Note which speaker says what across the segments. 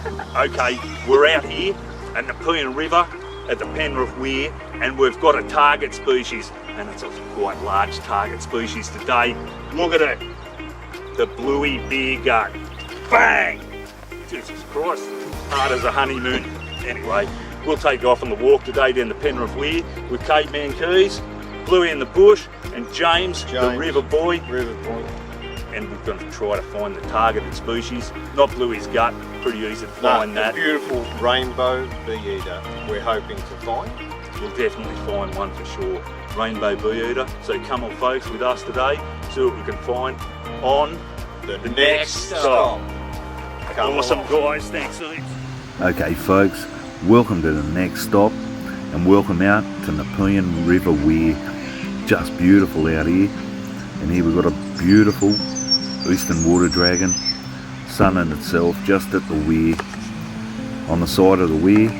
Speaker 1: Okay, we're out here at Nepean River at the Penrith Weir, and we've got a target species, and it's a quite large target species today. Look at it, the bluey beer gut. Bang! Jesus Christ, hard as a honeymoon. Anyway, we'll take off on the walk today down the Penrith Weir with Caveman Keys, Bluey in the bush, and James, the river boy. And we're going to try to find the targeted species. Not Bluey's gut, pretty easy to find that.
Speaker 2: Beautiful rainbow bee eater we're hoping to find.
Speaker 1: We'll definitely find one for sure. Rainbow bee eater. So come on folks with us today, see what we can find on
Speaker 2: the next stop.
Speaker 1: Awesome guys, thanks heaps.
Speaker 3: Okay folks, welcome to the next stop and welcome out to Nepean River Weir. Just beautiful out here. And here we've got a beautiful eastern water dragon sunning itself just at the weir, on the side of the weir,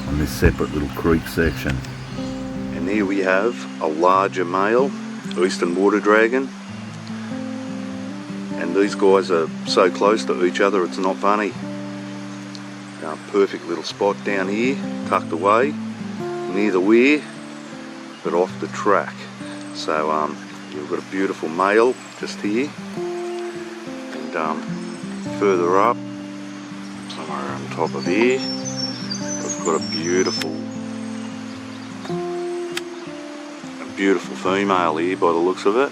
Speaker 3: on this separate little creek section. And here we have a larger male eastern water dragon, and these guys are so close to each other it's not funny. Perfect little spot down here, tucked away near the weir but off the track. So you've got a beautiful male just here, and further up, somewhere on top of here, we've got a beautiful female here by the looks of it.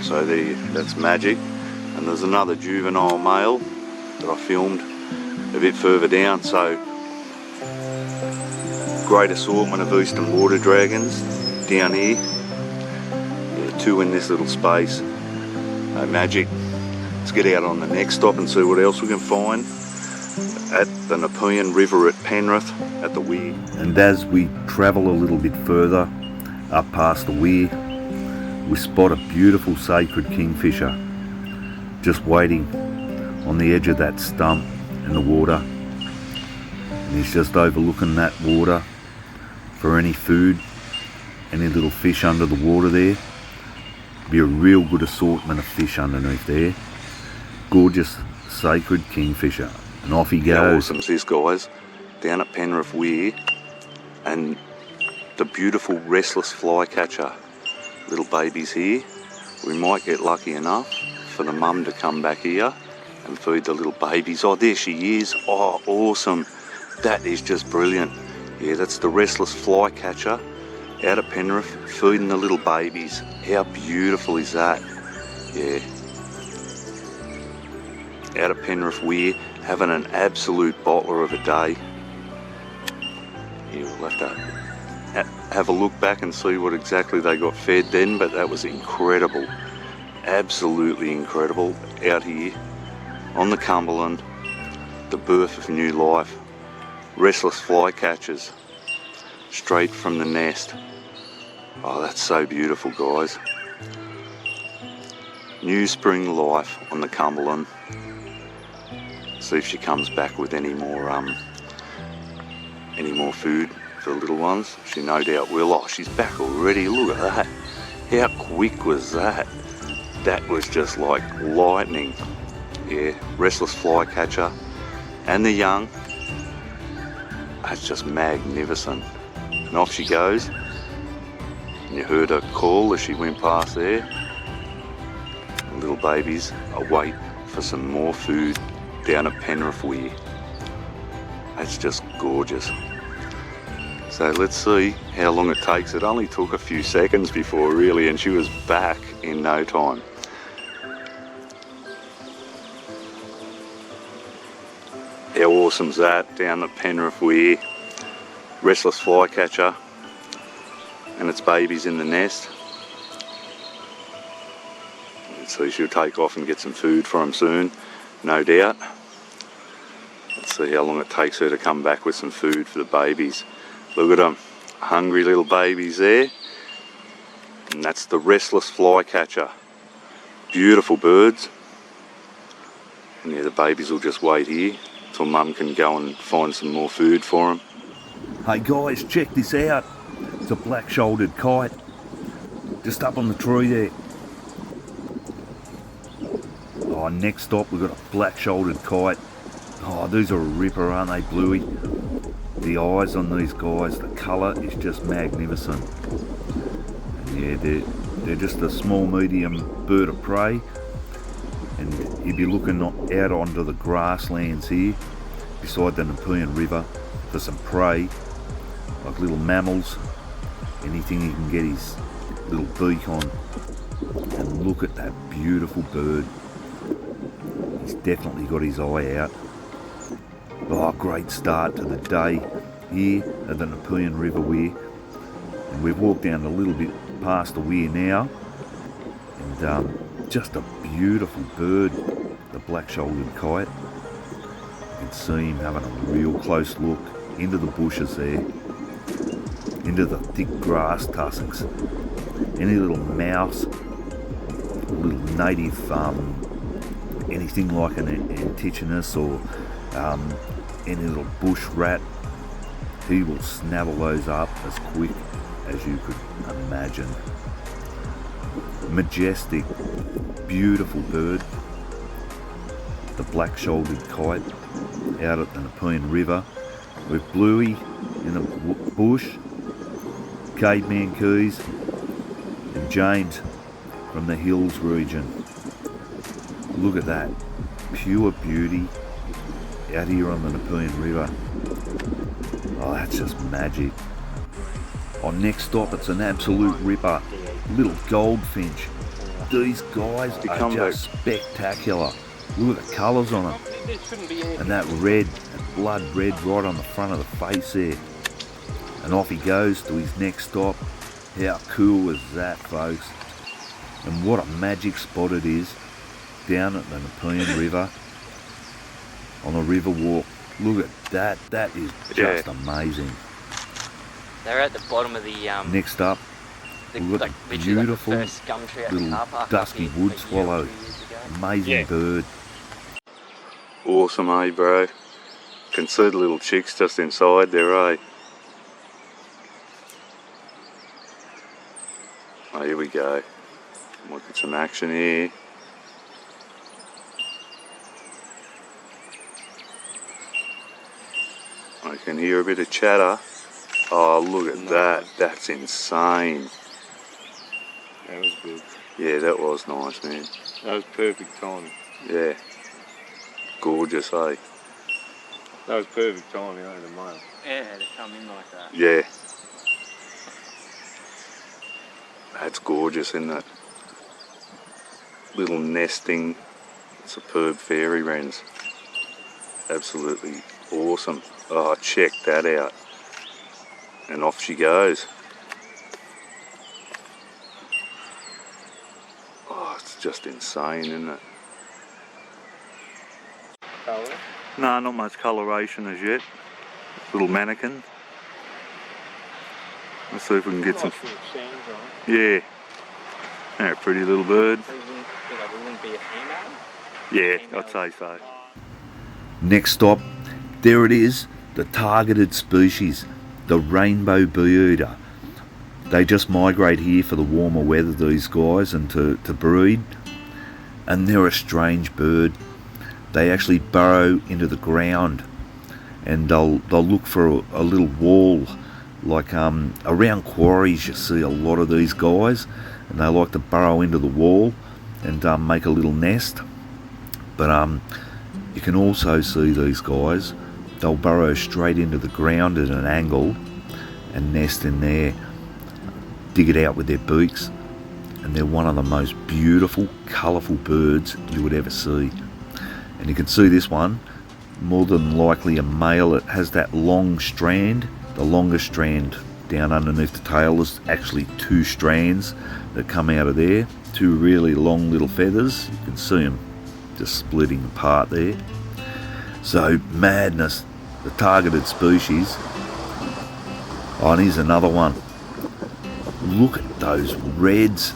Speaker 3: So that's magic. And there's another juvenile male that I filmed a bit further down. So great assortment of eastern water dragons down here. Yeah, two in this little space. Magic. Let's get out on the next stop and see what else we can find at the Nepean River at Penrith at the weir. And as we travel a little bit further up past the weir, we spot a beautiful sacred kingfisher just waiting on the edge of that stump in the water. And he's just overlooking that water for any food, any little fish under the water there. Be a real good assortment of fish underneath there. Gorgeous sacred kingfisher. And off he goes. How awesome is this, guys? Down at Penrith Weir, and the beautiful restless flycatcher. Little babies here. We might get lucky enough for the mum to come back here and feed the little babies. Oh, there she is. Oh, awesome. That is just brilliant. Yeah, that's the restless flycatcher out at Penrith feeding the little babies. How beautiful is that? Yeah. Out at Penrith Weir, having an absolute bottler of a day. Yeah, we'll have to have a look back and see what exactly they got fed then, but that was incredible. Absolutely incredible. Out here on the Cumberland, the birth of new life. Restless flycatchers straight from the nest. Oh, that's so beautiful, guys. New spring life on the Cumberland. See if she comes back with any more food for the little ones. She no doubt will. Oh, she's back already. Look at that. How quick was that? That was just like lightning. Yeah, restless flycatcher and the young. That's just magnificent. And off she goes. And you heard her call as she went past there. The little babies await for some more food down at Penrith Weir. That's just gorgeous. So let's see how long it takes. It only took a few seconds before really, and she was back in no time. How awesome's that down at Penrith Weir? Restless flycatcher and its babies in the nest. So she'll take off and get some food for them soon, no doubt. Let's see how long it takes her to come back with some food for the babies. Look at them, hungry little babies there. And that's the restless flycatcher. Beautiful birds. And yeah, the babies will just wait here till mum can go and find some more food for them. Hey guys, check this out. It's a black-shouldered kite. Just up on the tree there. Oh,
Speaker 4: Next stop we've got a black-shouldered kite. Oh, these are a ripper, aren't they, Bluey? The eyes on these guys, the colour is just magnificent. And yeah, they're just a small, medium bird of prey. And you'd be looking out onto the grasslands here, beside the Nepean River, for some prey, like little mammals, anything he can get his little beak on. And look at that beautiful bird. He's definitely got his eye out. Oh, great start to the day here at the Nepean River Weir. And we've walked down a little bit past the weir now. And just a beautiful bird, the black-shouldered kite. You can see him having a real close look into the bushes there, into the thick grass tussocks. Any little mouse, little native, anything like an antigenus or any little bush rat, he will snavel those up as quick as you could imagine. Majestic, beautiful bird, the black-shouldered kite out at the Nepean River, with Bluey in the bush, Caveman Keys, and James from the hills region. Look at that, pure beauty out here on the Nepean River. Oh, that's just magic. On next stop, it's an absolute ripper, little goldfinch. These guys are just spectacular. Look at the colours on them. And that red, that blood red right on the front of the face there. And off he goes to his next stop. How cool is that, folks? And what a magic spot it is down at the Nepean River on the river walk. Look at that, that is just amazing.
Speaker 5: They're at the bottom of the
Speaker 4: next up, we've got a beautiful little dusky wood swallow. Amazing bird.
Speaker 3: Awesome, eh, bro? Can see the little chicks just inside there, eh? Oh, here we go. Look at some action here. I can hear a bit of chatter. Oh, look at that. That's insane.
Speaker 2: That was good.
Speaker 3: Yeah, that was nice, man.
Speaker 2: That was perfect timing.
Speaker 3: Yeah. Gorgeous, eh?
Speaker 2: That was perfect timing, the male.
Speaker 5: Yeah, to come in like that.
Speaker 3: Yeah. That's gorgeous, isn't it? Little nesting, superb fairy wrens. Absolutely awesome. Oh, check that out. And off she goes. Oh, it's just insane, isn't it?
Speaker 2: Colour?
Speaker 3: No, not much coloration as yet. Little mannequin. Let's see if we can get some. Yeah. They're a pretty little bird. Yeah, I'd say so.
Speaker 4: Next stop, there it is, the targeted species, the rainbow bee-eater. They just migrate here for the warmer weather, these guys, and to breed. And they're a strange bird. They actually burrow into the ground, and they'll look for a little wall. Like around quarries you see a lot of these guys, and they like to burrow into the wall and make a little nest. But you can also see these guys, they'll burrow straight into the ground at an angle and nest in there, dig it out with their beaks, and they're one of the most beautiful, colourful birds you would ever see. And you can see this one, more than likely a male. It has that long strand, the longest strand down underneath the tail. There's actually two strands that come out of there, two really long little feathers. You can see them just splitting apart there. So madness, the targeted species. Oh, and here's another one. Look at those reds,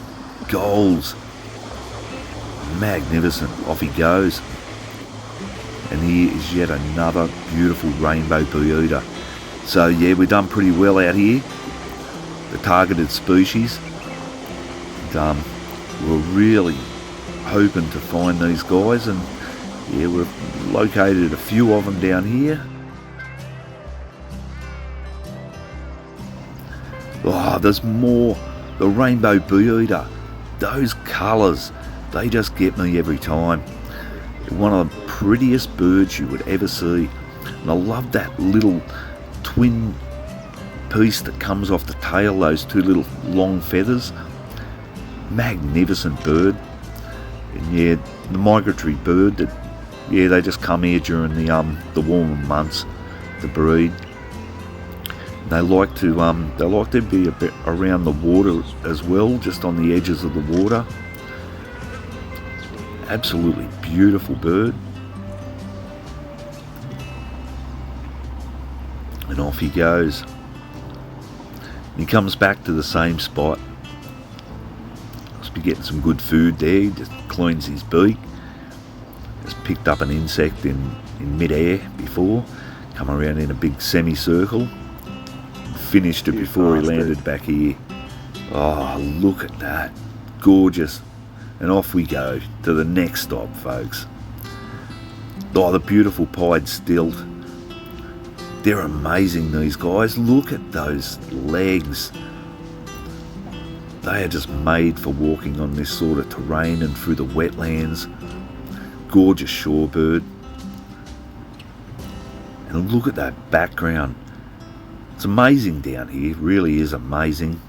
Speaker 4: golds, magnificent. Off he goes. And here is yet another beautiful rainbow bee-eater. So yeah, we've done pretty well out here, the targeted species. And we're really hoping to find these guys, and yeah, we've located a few of them down here. Oh, there's more. The rainbow bee eater. Those colours, they just get me every time. One of the prettiest birds you would ever see. And I love that little twin piece that comes off the tail, those two little long feathers. Magnificent bird. And yeah, the migratory bird that, yeah, they just come here during the warmer months to breed. They like to be a bit around the water as well, just on the edges of the water. Absolutely beautiful bird. And off he goes. He comes back to the same spot. Must be getting some good food there. He just cleans his beak. Just picked up an insect in mid-air before. Come around in a big semicircle. Finished it before he landed back here. Oh, look at that. Gorgeous. And off we go to the next stop, folks. Oh, the beautiful pied stilt. They're amazing, these guys. Look at those legs. They are just made for walking on this sort of terrain and through the wetlands. Gorgeous shorebird. And look at that background. It's amazing down here, really is amazing.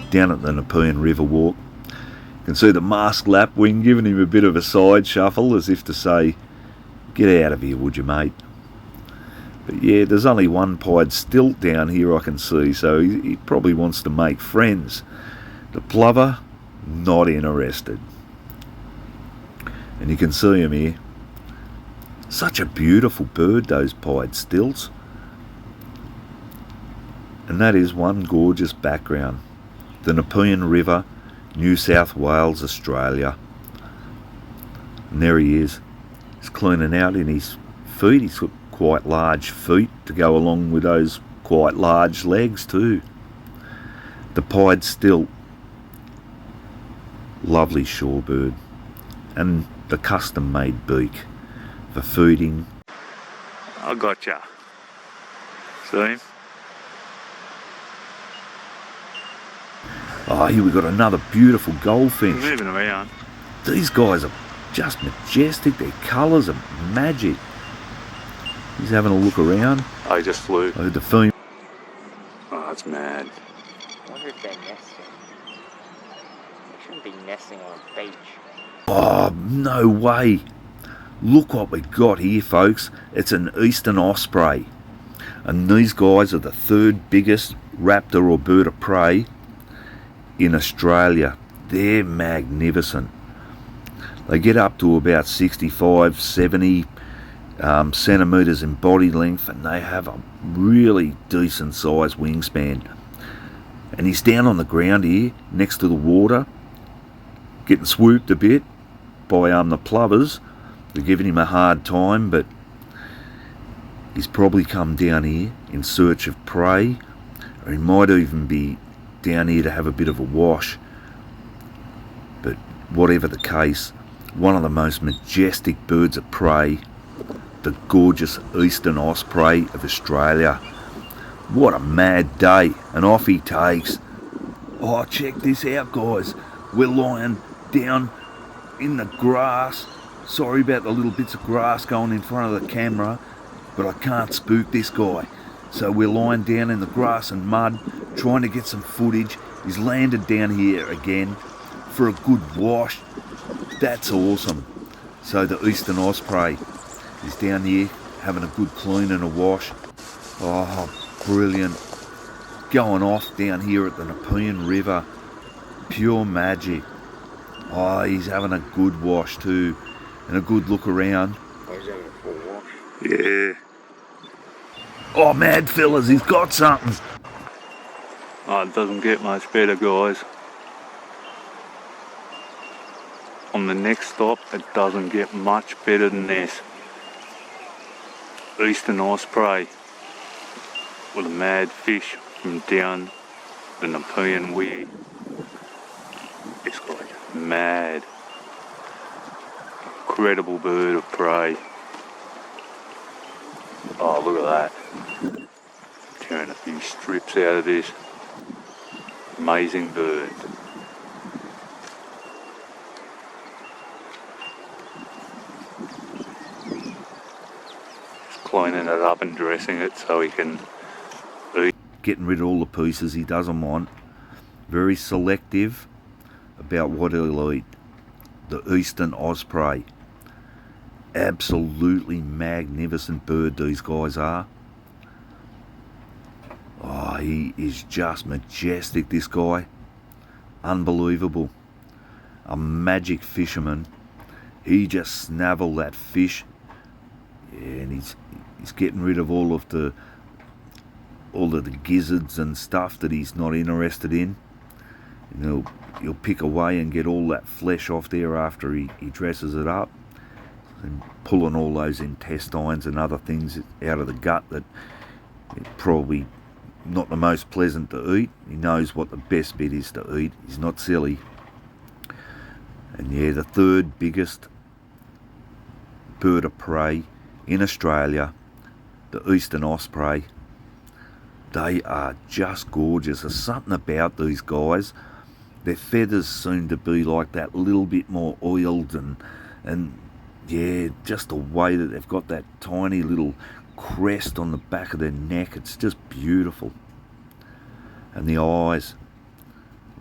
Speaker 4: Down at the Nepean River Walk. You can see the masked lapwing giving him a bit of a side shuffle as if to say, get out of here, would you, mate? But yeah, there's only one pied stilt down here I can see, so he probably wants to make friends. The plover, not interested. And you can see him here. Such a beautiful bird, those pied stilts. And that is one gorgeous background. The Nepean River, New South Wales, Australia. And there he is. He's cleaning out in his feet. He's got quite large feet to go along with those quite large legs too. The pied stilt. Lovely shorebird. And the custom made beak for feeding.
Speaker 1: I gotcha. See him?
Speaker 4: Oh, here we've got another beautiful goldfinch.
Speaker 1: Moving around.
Speaker 4: These guys are just majestic. Their colours are magic. He's having a look around.
Speaker 1: Oh, he just flew.
Speaker 4: Oh, the female.
Speaker 1: Oh, it's mad.
Speaker 5: I wonder if they're nesting. They shouldn't be nesting on a beach.
Speaker 4: Oh, no way. Look what we got here, folks. It's an eastern osprey. And these guys are the third biggest raptor or bird of prey in Australia. They're magnificent. They get up to about 65, 70 centimetres in body length, and they have a really decent sized wingspan. And he's down on the ground here next to the water, getting swooped a bit by the plovers. They're giving him a hard time, but he's probably come down here in search of prey, or he might even be down here to have a bit of a wash. But whatever the case, one of the most majestic birds of prey, the gorgeous eastern osprey of Australia. What a mad day, and off he takes. Oh, check this out, guys. We're lying down in the grass. Sorry about the little bits of grass going in front of the camera, but I can't spook this guy. So we're lying down in the grass and mud, trying to get some footage. He's landed down here again for a good wash. That's awesome. So the eastern osprey is down here having a good clean and a wash. Oh, brilliant. Going off down here at the Nepean River. Pure magic. Oh, he's having a good wash too, and a good look around.
Speaker 2: Oh, he's having a full wash.
Speaker 1: Yeah.
Speaker 4: Oh, mad fellas, he's got something.
Speaker 1: Oh, it doesn't get much better, guys. On the next stop, it doesn't get much better than this. Eastern osprey with a mad fish from down the Nepean Weir. This guy's mad.
Speaker 3: incredible bird of prey. Oh, look at that. Tearing a few strips out of this. Amazing bird. Just cleaning it up and dressing it so he can eat.
Speaker 4: Getting rid of all the pieces he doesn't want. Very selective about what he'll eat. The eastern osprey. Absolutely magnificent bird these guys are. Oh, he is just majestic, this guy. Unbelievable. A magic fisherman. He just snavelled that fish. Yeah, and he's getting rid of all of the gizzards and stuff that he's not interested in. And he'll pick away and get all that flesh off there after he dresses it up. And pulling all those intestines and other things out of the gut that probably not the most pleasant to eat. He knows what the best bit is to eat. He's not silly. And yeah, the third biggest bird of prey in Australia, the eastern osprey. They are just gorgeous. There's something about these guys. Their feathers seem to be like that, little bit more oiled, and yeah, just the way that they've got that tiny little crest on the back of their neck. It's just beautiful. And the eyes,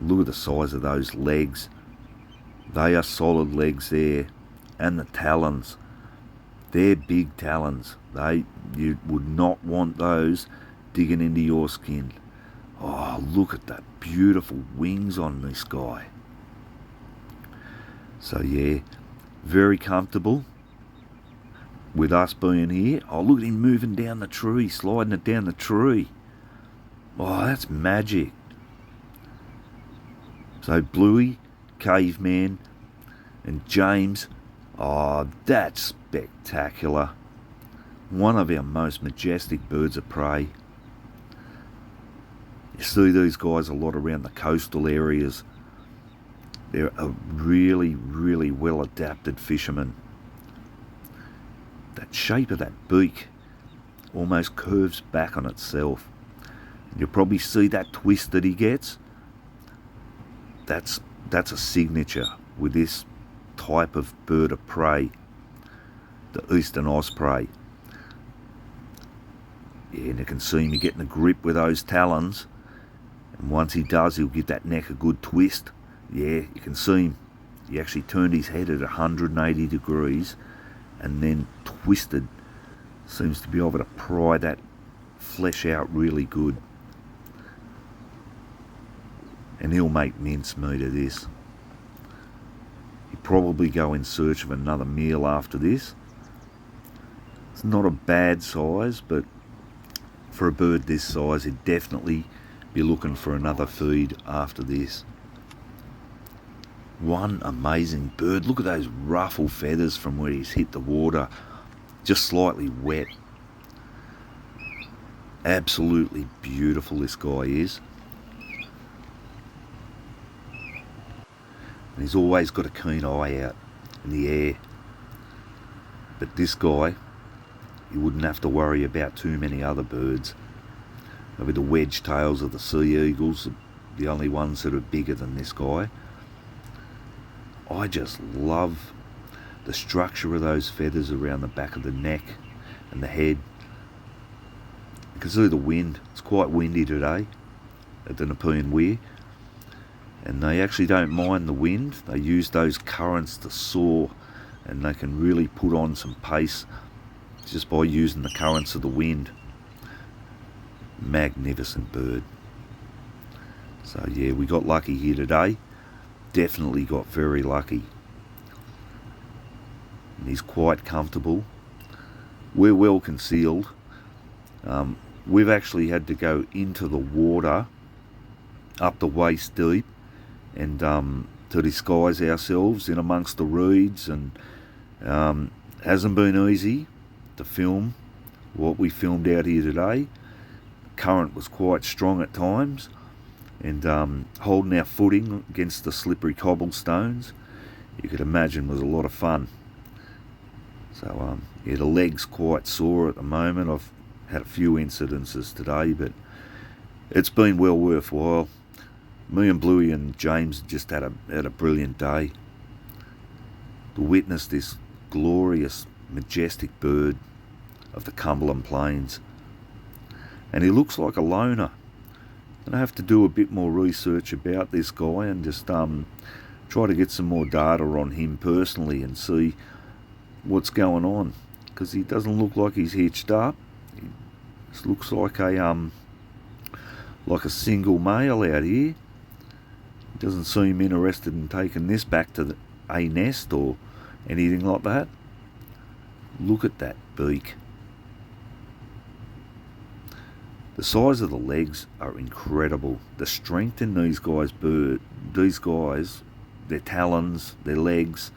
Speaker 4: look at the size of those legs. They are solid legs there. And the talons, they're big talons. You would not want those digging into your skin. Oh, look at that beautiful wings on this guy. So yeah, very comfortable with us being here. Oh, look at him moving down the tree, sliding it down the tree. Oh, that's magic. So Bluey, Caveman and James, oh, that's spectacular. One of our most majestic birds of prey. You see these guys a lot around the coastal areas. They're a really, really well adapted fishermen. That shape of that beak almost curves back on itself. You'll probably see that twist that he gets. That's a signature with this type of bird of prey, the eastern osprey. Yeah, and you can see him getting a grip with those talons. And once he does, he'll give that neck a good twist. Yeah, you can see him. He actually turned his head at 180 degrees and then twisted. Seems to be able to pry that flesh out really good. And he'll make mincemeat of this. He'll probably go in search of another meal after this. It's not a bad size, but for a bird this size, he'd definitely be looking for another feed after this. One amazing bird. Look at those ruffle feathers from where he's hit the water. Just slightly wet. Absolutely beautiful this guy is. And he's always got a keen eye out in the air. But this guy, you wouldn't have to worry about too many other birds. Maybe the wedge tails of the sea eagles are the only ones that are bigger than this guy. I just love the structure of those feathers around the back of the neck and the head. You can see the wind. It's quite windy today at the Nepean Weir, and they actually don't mind the wind. They use those currents to soar, and they can really put on some pace just by using the currents of the wind. Magnificent bird. So yeah, we got lucky here today. Definitely got very lucky. And he's quite comfortable. We're well concealed. We've actually had to go into the water up to waist deep and to disguise ourselves in amongst the reeds, and hasn't been easy to film what we filmed out here today. Current was quite strong at times, and holding our footing against the slippery cobblestones, you could imagine, was a lot of fun. So yeah, the leg's quite sore at the moment. I've had a few incidences today, but it's been well worthwhile. Me and Bluey and James just had a brilliant day to witness this glorious, majestic bird of the Cumberland Plains. And he looks like a loner. And I have to do a bit more research about this guy and just try to get some more data on him personally and see what's going on, because he doesn't look like he's hitched up. He just looks like a single male out here. He doesn't seem interested in taking this back to a nest or anything like that. Look at that beak. The size of the legs are incredible. The strength in these guys, their talons, their legs.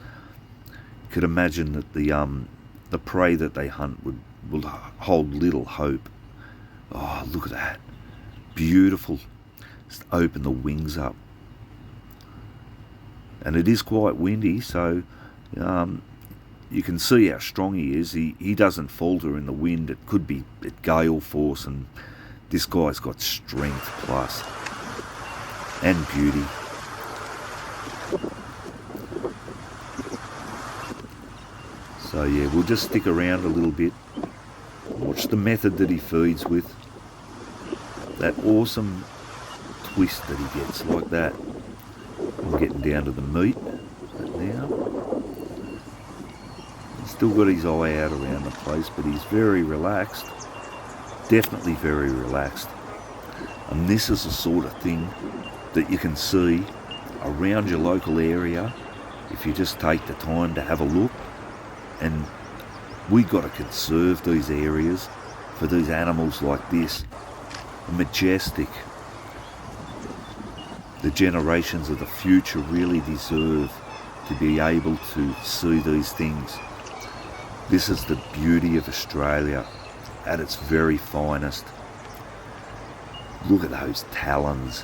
Speaker 4: You could imagine that the prey that they hunt would hold little hope. Oh, look at that. Beautiful. Just open the wings up. And it is quite windy, so you can see how strong he is. He doesn't falter in the wind. It could be at gale force, and this guy's got strength plus and beauty. So yeah, we'll just stick around a little bit, watch the method that he feeds with. That awesome twist that he gets like that. I'm getting down to the meat now. He's still got his eye out around the place, but he's very relaxed. Definitely very relaxed. And this is the sort of thing that you can see around your local area if you just take the time to have a look. And we got to conserve these areas for these animals like this. Majestic. The generations of the future really deserve to be able to see these things. This is the beauty of Australia at its very finest. Look at those talons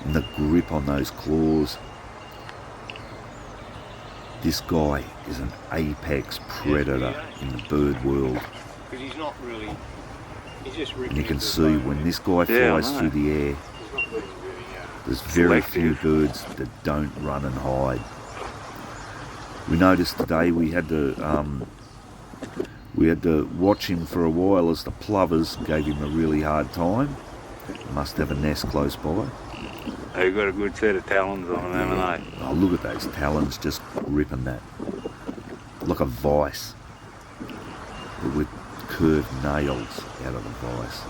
Speaker 4: and the grip on those claws. This guy is an apex predator in the bird world.
Speaker 2: Because he's not really. He's just.
Speaker 4: And you can see when this guy flies through the air, there's very few birds that don't run and hide. We noticed today we had to watch him for a while as the plovers gave him a really hard time. Must have a nest close by.
Speaker 1: They've got a good set of talons on them, haven't they?
Speaker 4: Oh, look at those talons just gripping that. Like a vice. With curved nails out of the vice.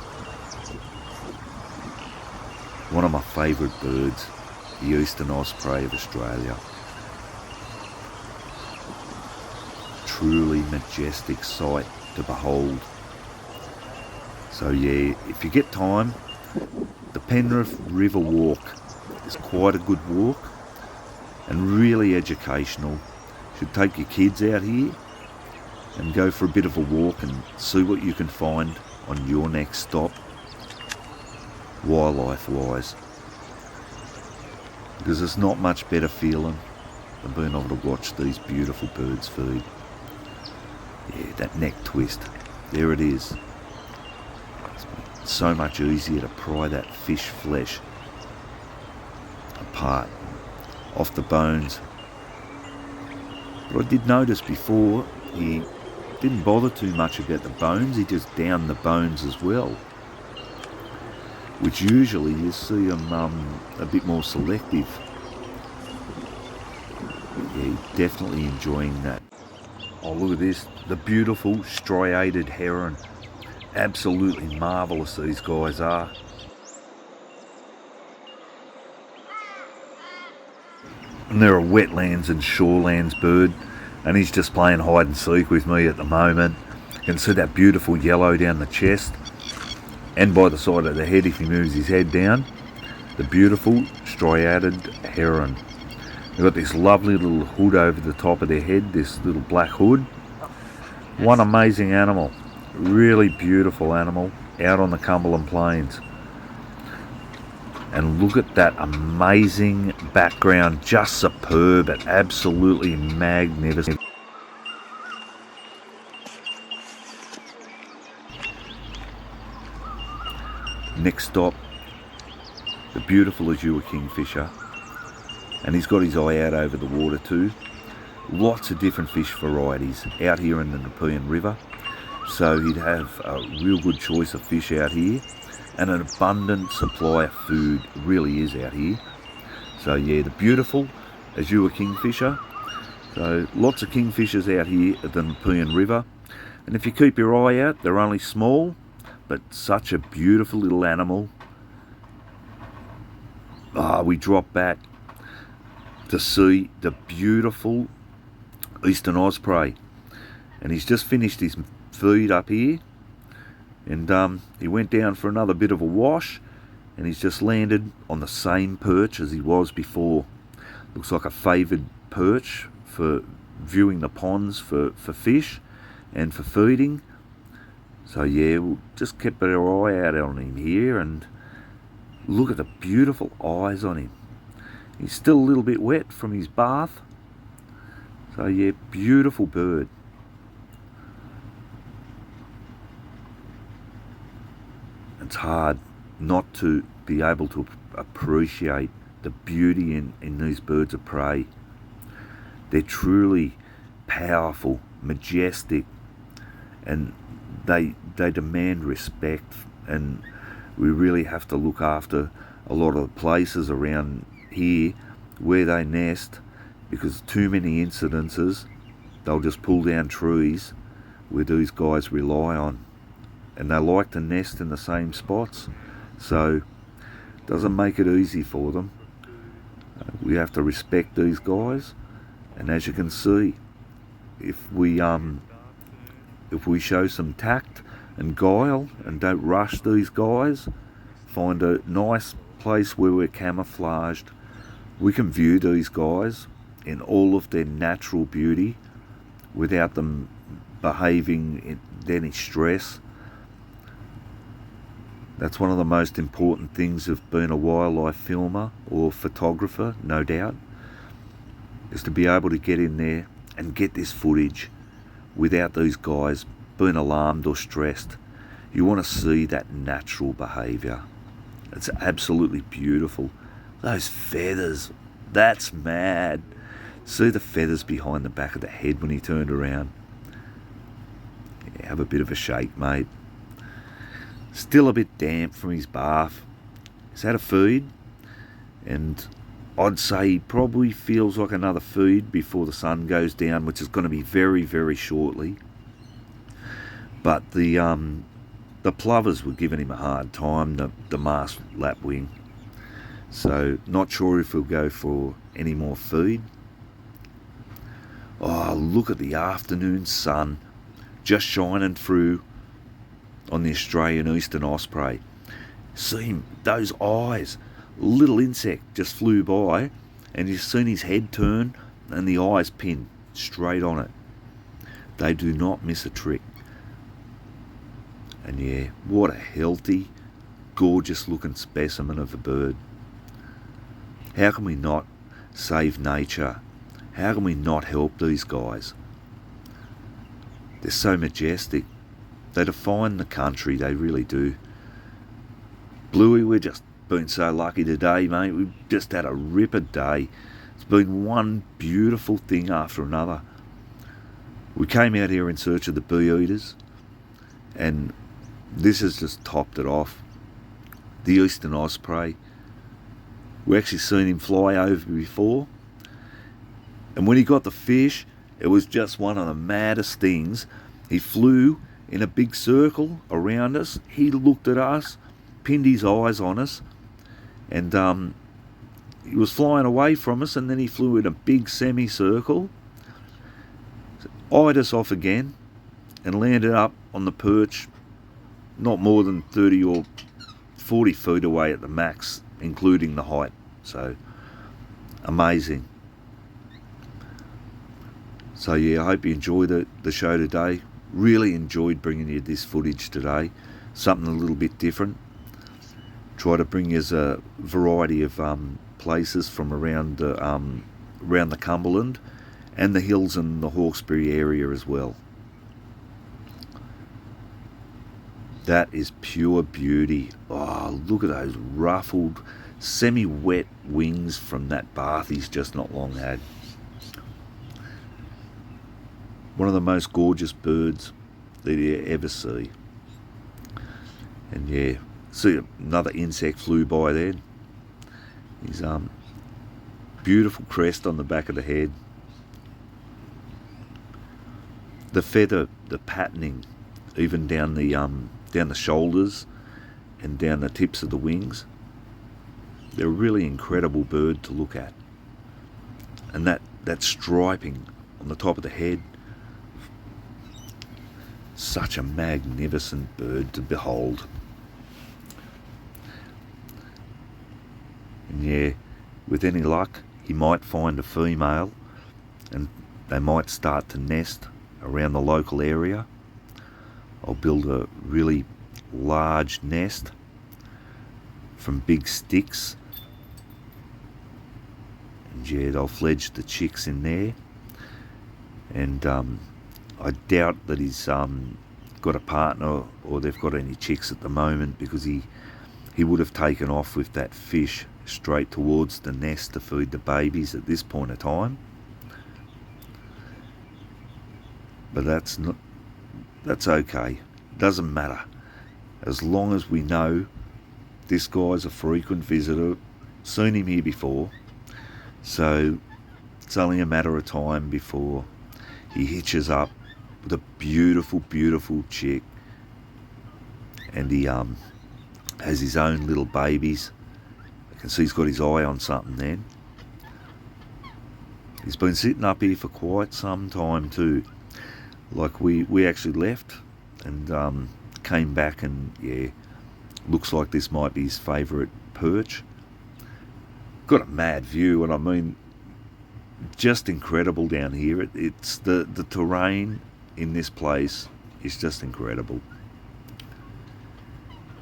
Speaker 4: One of my favourite birds, the eastern osprey of Australia. Truly majestic sight to behold. So yeah, if you get time, the Penrith River Walk is quite a good walk and really educational. Should take your kids out here and go for a bit of a walk and see what you can find on your next stop, wildlife wise, because there's not much better feeling than being able to watch these beautiful birds feed. Yeah, that neck twist, there it is. It's so much easier to pry that fish flesh apart, off the bones. But I did notice before, he didn't bother too much about the bones, he just downed the bones as well. Which usually you see him a bit more selective. Yeah, definitely enjoying that. Oh, look at this, the beautiful striated heron. Absolutely marvellous these guys are. And they're a wetlands and shorelands bird, and he's just playing hide and seek with me at the moment. You can see that beautiful yellow down the chest and by the side of the head if he moves his head down. The beautiful striated heron. They've got this lovely little hood over the top of their head, this little black hood. One amazing animal, really beautiful animal out on the Cumberland Plains. And look at that amazing background, just superb and absolutely magnificent. Next stop, the beautiful azure kingfisher, and he's got his eye out over the water too. Lots of different fish varieties out here in the Nepean River, so he'd have a real good choice of fish out here, and an abundant supply of food really is out here. So yeah, the beautiful azure kingfisher. So lots of kingfishers out here at the Nepean River, and if you keep your eye out, they're only small, but such a beautiful little animal. We drop back to see the beautiful eastern osprey, and he's just finished his feed up here, and he went down for another bit of a wash, and he's just landed on the same perch as he was before. Looks like a favoured perch for viewing the ponds for fish and for feeding. So yeah, we'll just keep our eye out on him here, and look at the beautiful eyes on him. He's still a little bit wet from his bath. So yeah, beautiful bird. It's hard not to be able to appreciate the beauty in these birds of prey. They're truly powerful, majestic, and they demand respect, and we really have to look after a lot of the places around here where they nest, because too many incidences, they'll just pull down trees where these guys rely on, and they like to nest in the same spots, so it doesn't make it easy for them. We have to respect these guys, and as you can see, if we show some tact and guile and don't rush these guys, find a nice place where we're camouflaged, we can view these guys in all of their natural beauty without them behaving in any stress. That's one of the most important things of being a wildlife filmer or photographer, no doubt, is to be able to get in there and get this footage without these guys being alarmed or stressed. You want to see that natural behaviour. It's absolutely beautiful. Those feathers, that's mad. See the feathers behind the back of the head when he turned around. Yeah, have a bit of a shake, mate. Still a bit damp from his bath. He's had a feed, and I'd say he probably feels like another feed before the sun goes down, which is going to be very, very shortly. But the plovers were giving him a hard time, the masked lapwing. So not sure if he'll go for any more feed. Oh, look at the afternoon sun just shining through on the Australian eastern osprey. See him, those eyes, little insect just flew by, and you've seen his head turn and the eyes pinned straight on it. They do not miss a trick. And yeah, what a healthy, gorgeous looking specimen of a bird. How can we not save nature? How can we not help these guys? They're so majestic. They define the country, they really do. Bluey, we're just been so lucky today, mate. We've just had a ripper day. It's been one beautiful thing after another. We came out here in search of the bee eaters, and this has just topped it off. The eastern osprey. We actually seen him fly over before, and when he got the fish, it was just one of the maddest things. He flew in a big circle around us. He looked at us, pinned his eyes on us, and he was flying away from us, and then he flew in a big semicircle, eyed us off again, and landed up on the perch not more than 30 or 40 feet away at the max, including the height. So amazing. So yeah, I hope you enjoyed the show today. Really enjoyed bringing you this footage today. Something a little bit different. Try to bring you a variety of places from around the Cumberland and the hills and the Hawkesbury area as well. That is pure beauty. Oh, look at those ruffled, semi-wet wings from that bath he's just not long had. One of the most gorgeous birds that you ever see. And yeah, see another insect flew by there. His beautiful crest on the back of the head. The feather, the patterning, even down the shoulders and down the tips of the wings. They're a really incredible bird to look at. And that striping on the top of the head, such a magnificent bird to behold. And yeah, with any luck, he might find a female and they might start to nest around the local area. I'll build a really large nest from big sticks, and yeah, they'll fledge the chicks in there. And I doubt that he's got a partner or they've got any chicks at the moment, because he would have taken off with that fish straight towards the nest to feed the babies at this point of time. But that's okay. Doesn't matter, as long as we know this guy's a frequent visitor. Seen him here before, so it's only a matter of time before he hitches up with a beautiful, beautiful chick, and he has his own little babies. I can see he's got his eye on something then. He's been sitting up here for quite some time too. Like we actually left and came back, and yeah, looks like this might be his favourite perch. Got a mad view, and I mean, just incredible down here. It's the terrain in this place is just incredible.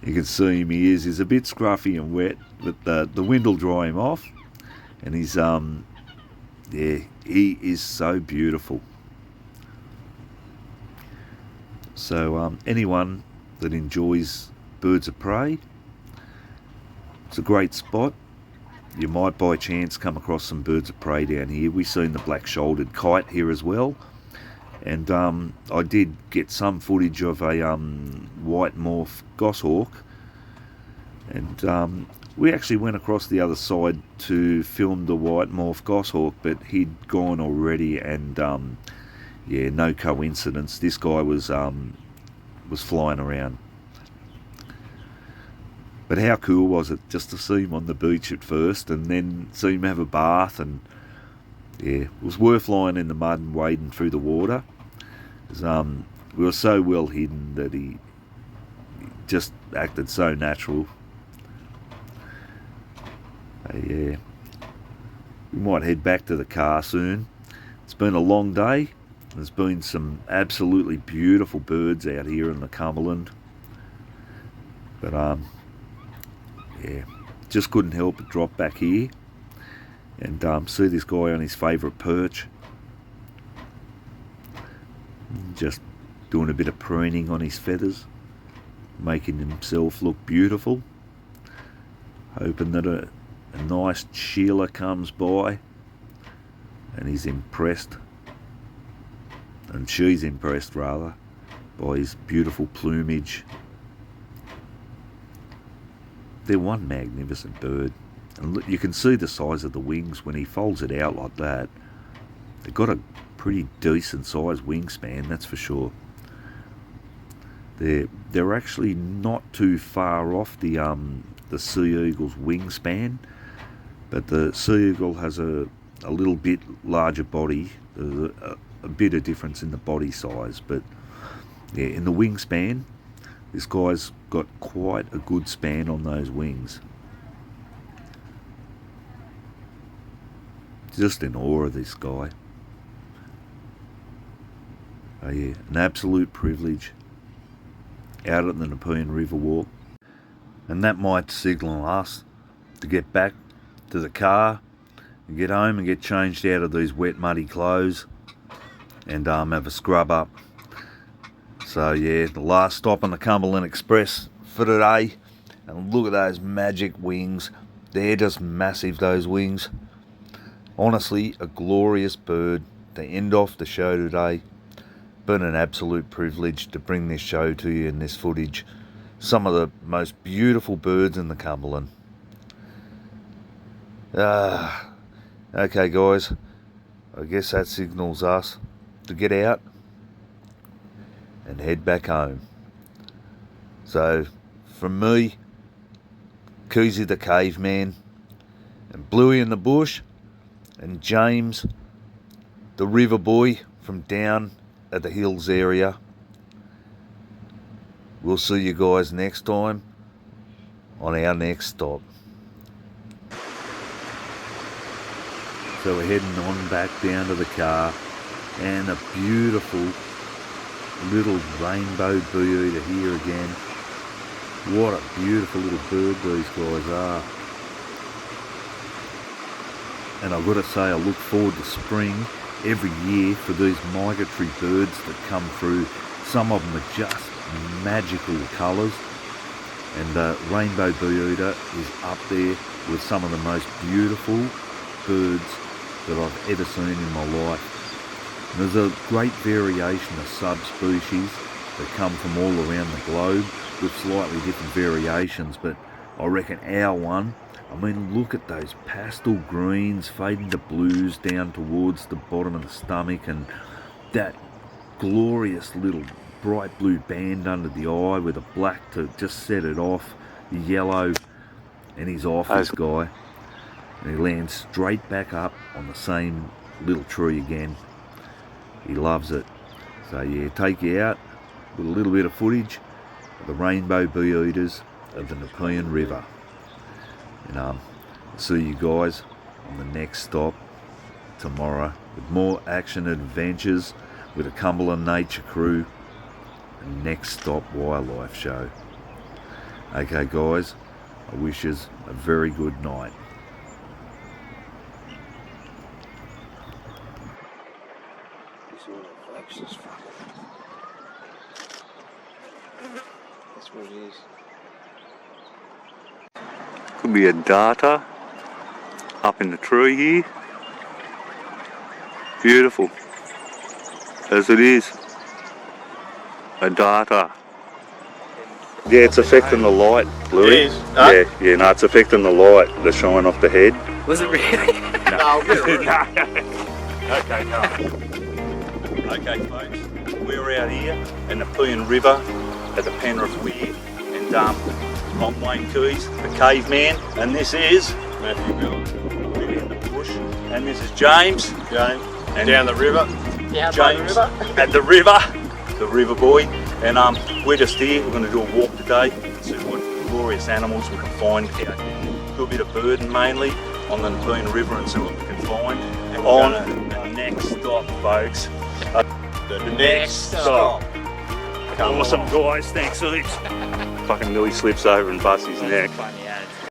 Speaker 4: You can see him, he's a bit scruffy and wet, but the wind will dry him off, and he's yeah, he is so beautiful. So anyone that enjoys birds of prey, it's a great spot. You might by chance come across some birds of prey down here. We've seen the black-shouldered kite here as well, and I did get some footage of a white morph goshawk, and we actually went across the other side to film the white morph goshawk, but he'd gone already, and yeah, no coincidence, this guy was flying around. But how cool was it just to see him on the beach at first, and then see him have a bath, and yeah, it was worth lying in the mud and wading through the water. We were so well hidden that he just acted so natural. Yeah, we might head back to the car soon. It's been a long day. There's been some absolutely beautiful birds out here in the Cumberland, but yeah, just couldn't help but drop back here and see this guy on his favourite perch, just doing a bit of pruning on his feathers, making himself look beautiful, hoping that a nice Sheila comes by and he's impressed, and she's impressed rather, by his beautiful plumage. They're one magnificent bird, and look, you can see the size of the wings when he folds it out like that. They've got a pretty decent sized wingspan, that's for sure. They're actually not too far off the sea eagle's wingspan, but the sea eagle has a little bit larger body. There's a bit of difference in the body size, but yeah, in the wingspan, this guy's got quite a good span on those wings. Just in awe of this guy. Oh yeah, an absolute privilege out at the Nepean River walk, and that might signal us to get back to the car and get home and get changed out of these wet muddy clothes and have a scrub up, So yeah, the last stop on the Cumberland Express for today. And look at those magic wings. They're just massive, those wings. Honestly, a glorious bird to end off the show today. Been an absolute privilege to bring this show to you in this footage. Some of the most beautiful birds in the Cumberland. Okay guys, I guess that signals us to get out and head back home. So from me, Koozie the Caveman, and Bluey in the bush, and James the river boy from down at the hills area. We'll see you guys next time on our next stop. So we're heading on back down to the car, and a beautiful little rainbow bird here again. What a beautiful little bird these guys are. And I've got to say, I look forward to spring every year for these migratory birds that come through. Some of them are just magical colours, and rainbow birder is up there with some of the most beautiful birds that I've ever seen in my life. And there's a great variation of subspecies that come from all around the globe with slightly different variations, but I reckon our one, I mean, look at those pastel greens fading to blues down towards the bottom of the stomach, and that glorious little bright blue band under the eye with a black to just set it off, yellow, and he's off, this guy. And he lands straight back up on the same little tree again. He loves it. So yeah, take you out with a little bit of footage of the rainbow bee eaters of the Nepean River. And see you guys on the next stop tomorrow with more action and adventures with a Cumberland Nature Crew and Next Stop Wildlife Show. Okay guys, I wish you a very good night.
Speaker 2: That's what it is.
Speaker 3: Could be a darter up in the tree here. Beautiful. As it is. A darter. Yeah, it's affecting the light, Bluey.
Speaker 2: It is?
Speaker 3: Yeah, no, it's affecting the light, the shine off the head.
Speaker 5: Was it really?
Speaker 2: No,
Speaker 1: Okay, no. Okay, folks, we're out here in the Nepean River at the Penrith Weir, and I'm Wayne Keys, the Caveman, and this is
Speaker 2: Matthew Bill.
Speaker 1: Billy in the bush, and this is James.
Speaker 2: James.
Speaker 1: And
Speaker 2: down the river.
Speaker 5: Yeah, by the
Speaker 1: James
Speaker 5: river.
Speaker 1: at the river boy, and we're just here. We're going to do a walk today, see what glorious animals we can find out here. Could be the birding mainly on the Nepean River, and see what we can find on the next stop, folks.
Speaker 2: The
Speaker 1: Next stop.
Speaker 2: Come
Speaker 1: Awesome, guys. Thanks heaps. Fucking nearly slips over and busts his neck.
Speaker 5: Funny,